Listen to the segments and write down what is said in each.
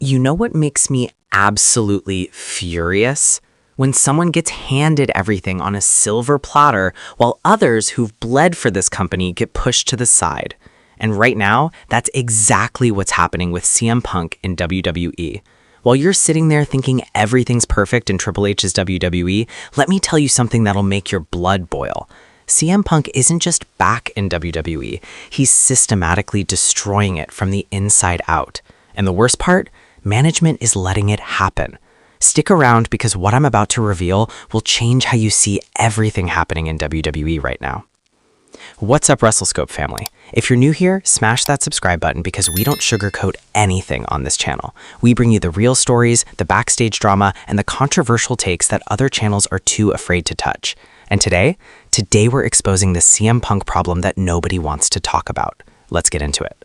You know what makes me absolutely furious? When someone gets handed everything on a silver platter while others who've bled for this company get pushed to the side. And right now, that's exactly what's happening with CM Punk in WWE. While you're sitting there thinking everything's perfect in Triple H's WWE, let me tell you something that'll make your blood boil. CM Punk isn't just back in WWE, he's systematically destroying it from the inside out. And the worst part? Management is letting it happen. Stick around because what I'm about to reveal will change how you see everything happening in WWE right now. What's up, WrestleScope family? If you're new here, smash that subscribe button because we don't sugarcoat anything on this channel. We bring you the real stories, the backstage drama, and the controversial takes that other channels are too afraid to touch. And today we're exposing the CM Punk problem that nobody wants to talk about. Let's get into it.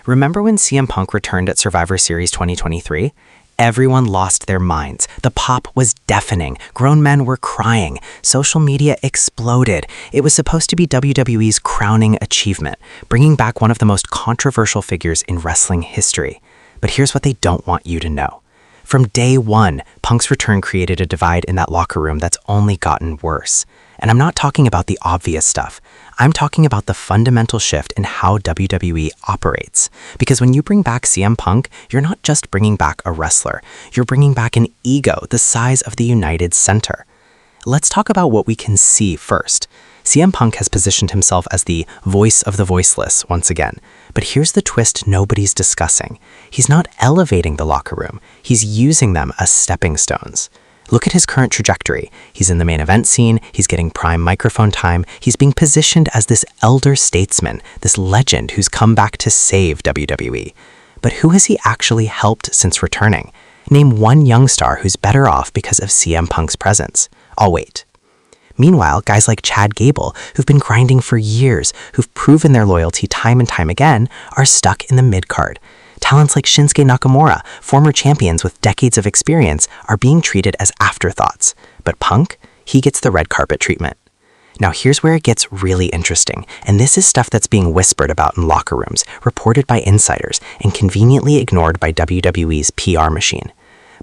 Remember when CM Punk returned at Survivor Series 2023? Everyone lost their minds. The pop was deafening. Grown men were crying. Social media exploded. It was supposed to be WWE's crowning achievement, bringing back one of the most controversial figures in wrestling history. But here's what they don't want you to know. From day one, Punk's return created a divide in that locker room that's only gotten worse. And I'm not talking about the obvious stuff. I'm talking about the fundamental shift in how WWE operates. Because when you bring back CM Punk, you're not just bringing back a wrestler. You're bringing back an ego the size of the United Center. Let's talk about what we can see first. CM Punk has positioned himself as the voice of the voiceless once again. But here's the twist nobody's discussing. He's not elevating the locker room. He's using them as stepping stones. Look at his current trajectory. He's in the main event scene, he's getting prime microphone time, he's being positioned as this elder statesman, this legend who's come back to save WWE. But who has he actually helped since returning? Name one young star who's better off because of CM Punk's presence. I'll wait. Meanwhile, guys like Chad Gable, who've been grinding for years, who've proven their loyalty time and time again, are stuck in the mid-card. Talents like Shinsuke Nakamura, former champions with decades of experience, are being treated as afterthoughts. But Punk, he gets the red carpet treatment. Now here's where it gets really interesting, and this is stuff that's being whispered about in locker rooms, reported by insiders, and conveniently ignored by WWE's PR machine.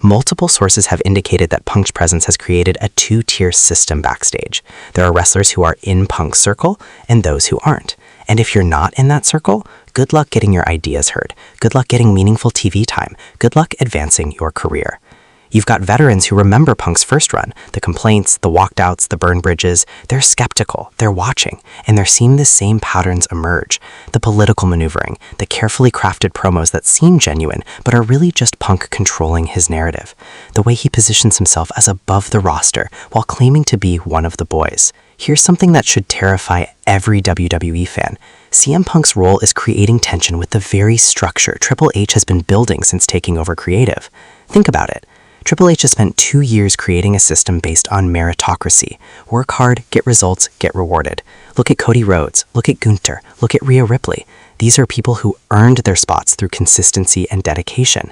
Multiple sources have indicated that Punk's presence has created a two-tier system backstage. There are wrestlers who are in Punk's circle and those who aren't. And if you're not in that circle, good luck getting your ideas heard. Good luck getting meaningful TV time. Good luck advancing your career. You've got veterans who remember Punk's first run, the complaints, the walkouts, the burned bridges. They're skeptical, they're watching, and they're seeing the same patterns emerge. The political maneuvering, the carefully crafted promos that seem genuine, but are really just Punk controlling his narrative. The way he positions himself as above the roster while claiming to be one of the boys. Here's something that should terrify every WWE fan. CM Punk's role is creating tension with the very structure Triple H has been building since taking over creative. Think about it. Triple H has spent 2 years creating a system based on meritocracy. Work hard, get results, get rewarded. Look at Cody Rhodes, look at Gunther, look at Rhea Ripley. These are people who earned their spots through consistency and dedication.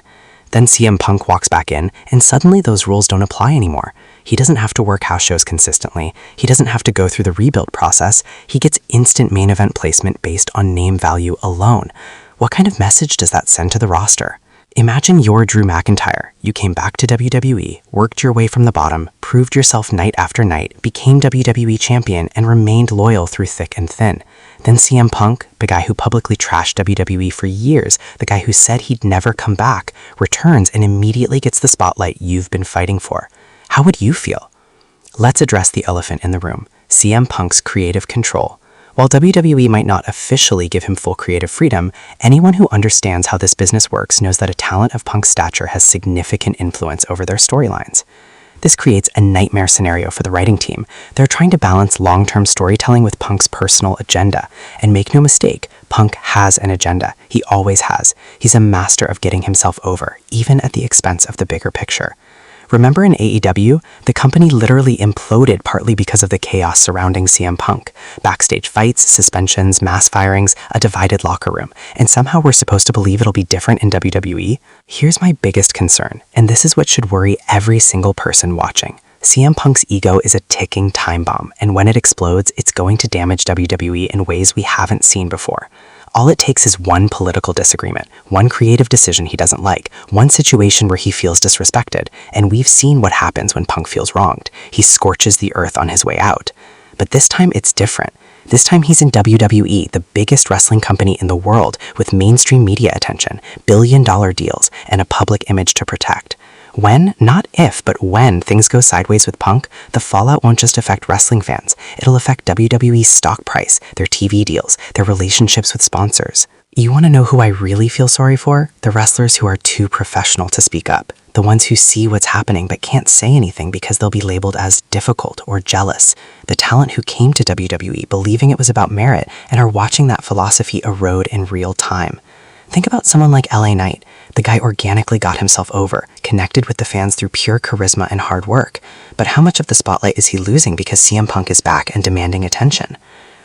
Then CM Punk walks back in, and suddenly those rules don't apply anymore. He doesn't have to work house shows consistently. He doesn't have to go through the rebuild process. He gets instant main event placement based on name value alone. What kind of message does that send to the roster? Imagine you're Drew McIntyre. You came back to WWE, worked your way from the bottom, proved yourself night after night, became WWE champion, and remained loyal through thick and thin. Then CM Punk, the guy who publicly trashed WWE for years, the guy who said he'd never come back, returns and immediately gets the spotlight you've been fighting for. How would you feel? Let's address the elephant in the room, CM Punk's creative control. While WWE might not officially give him full creative freedom, anyone who understands how this business works knows that a talent of Punk's stature has significant influence over their storylines. This creates a nightmare scenario for the writing team. They're trying to balance long-term storytelling with Punk's personal agenda. And make no mistake, Punk has an agenda. He always has. He's a master of getting himself over, even at the expense of the bigger picture. Remember in AEW, the company literally imploded partly because of the chaos surrounding CM Punk. Backstage fights, suspensions, mass firings, a divided locker room. And somehow we're supposed to believe it'll be different in WWE? Here's my biggest concern, and this is what should worry every single person watching. CM Punk's ego is a ticking time bomb, and when it explodes, it's going to damage WWE in ways we haven't seen before. All it takes is one political disagreement, one creative decision he doesn't like, one situation where he feels disrespected, and we've seen what happens when Punk feels wronged. He scorches the earth on his way out. But this time it's different. This time he's in WWE, the biggest wrestling company in the world, with mainstream media attention, billion-dollar deals, and a public image to protect. When, not if, but when things go sideways with Punk, the fallout won't just affect wrestling fans. It'll affect WWE's stock price, their TV deals, their relationships with sponsors. You want to know who I really feel sorry for? The wrestlers who are too professional to speak up. The ones who see what's happening but can't say anything because they'll be labeled as difficult or jealous. The talent who came to WWE believing it was about merit and are watching that philosophy erode in real time. Think about someone like LA Knight. The guy organically got himself over, connected with the fans through pure charisma and hard work. But how much of the spotlight is he losing because CM Punk is back and demanding attention?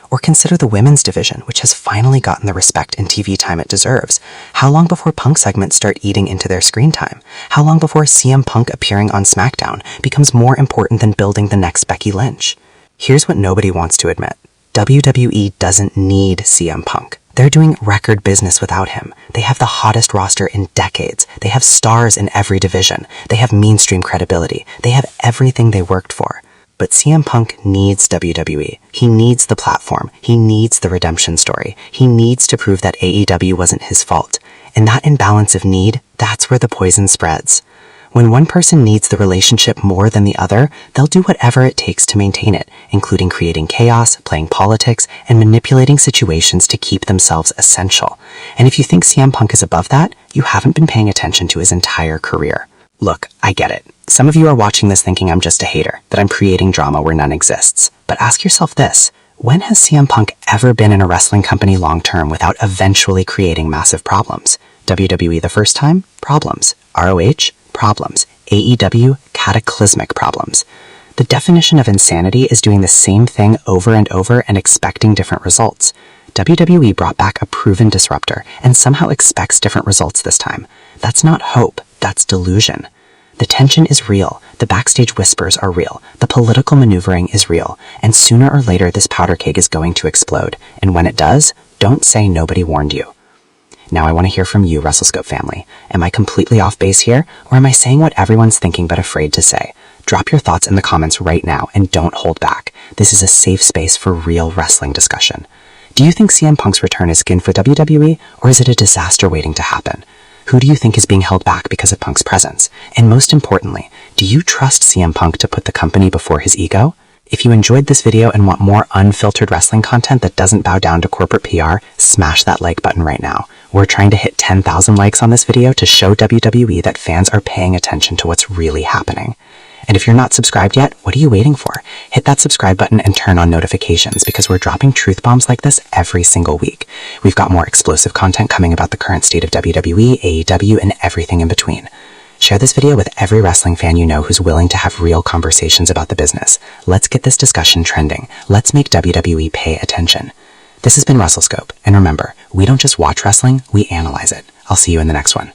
Or consider the women's division, which has finally gotten the respect and TV time it deserves. How long before Punk segments start eating into their screen time? How long before CM Punk appearing on SmackDown becomes more important than building the next Becky Lynch? Here's what nobody wants to admit. WWE doesn't need CM Punk. They're doing record business without him. They have the hottest roster in decades. They have stars in every division. They have mainstream credibility. They have everything they worked for. But CM Punk needs WWE. He needs the platform. He needs the redemption story. He needs to prove that AEW wasn't his fault. And that imbalance of need, that's where the poison spreads. When one person needs the relationship more than the other, they'll do whatever it takes to maintain it, including creating chaos, playing politics, and manipulating situations to keep themselves essential. And if you think CM Punk is above that, you haven't been paying attention to his entire career. Look, I get it. Some of you are watching this thinking I'm just a hater, that I'm creating drama where none exists. But ask yourself this. When has CM Punk ever been in a wrestling company long-term without eventually creating massive problems? WWE the first time? Problems. ROH? Problems. AEW? Cataclysmic problems. The definition of insanity is doing the same thing over and over and expecting different results. WWE brought back a proven disruptor and somehow expects different results this time. That's not hope, that's delusion. The tension is real, the backstage whispers are real, the political maneuvering is real, and sooner or later this powder keg is going to explode. And when it does, don't say nobody warned you. Now I want to hear from you, WrestleScope family. Am I completely off base here, or am I saying what everyone's thinking but afraid to say? Drop your thoughts in the comments right now and don't hold back. This is a safe space for real wrestling discussion. Do you think CM Punk's return is skin for WWE, or is it a disaster waiting to happen? Who do you think is being held back because of Punk's presence? And most importantly, do you trust CM Punk to put the company before his ego? If you enjoyed this video and want more unfiltered wrestling content that doesn't bow down to corporate PR, smash that like button right now. We're trying to hit 10,000 likes on this video to show WWE that fans are paying attention to what's really happening. And if you're not subscribed yet, what are you waiting for? Hit that subscribe button and turn on notifications because we're dropping truth bombs like this every single week. We've got more explosive content coming about the current state of WWE, AEW, and everything in between. Share this video with every wrestling fan you know who's willing to have real conversations about the business. Let's get this discussion trending. Let's make WWE pay attention. This has been WrestleScope, and remember, we don't just watch wrestling, we analyze it. I'll see you in the next one.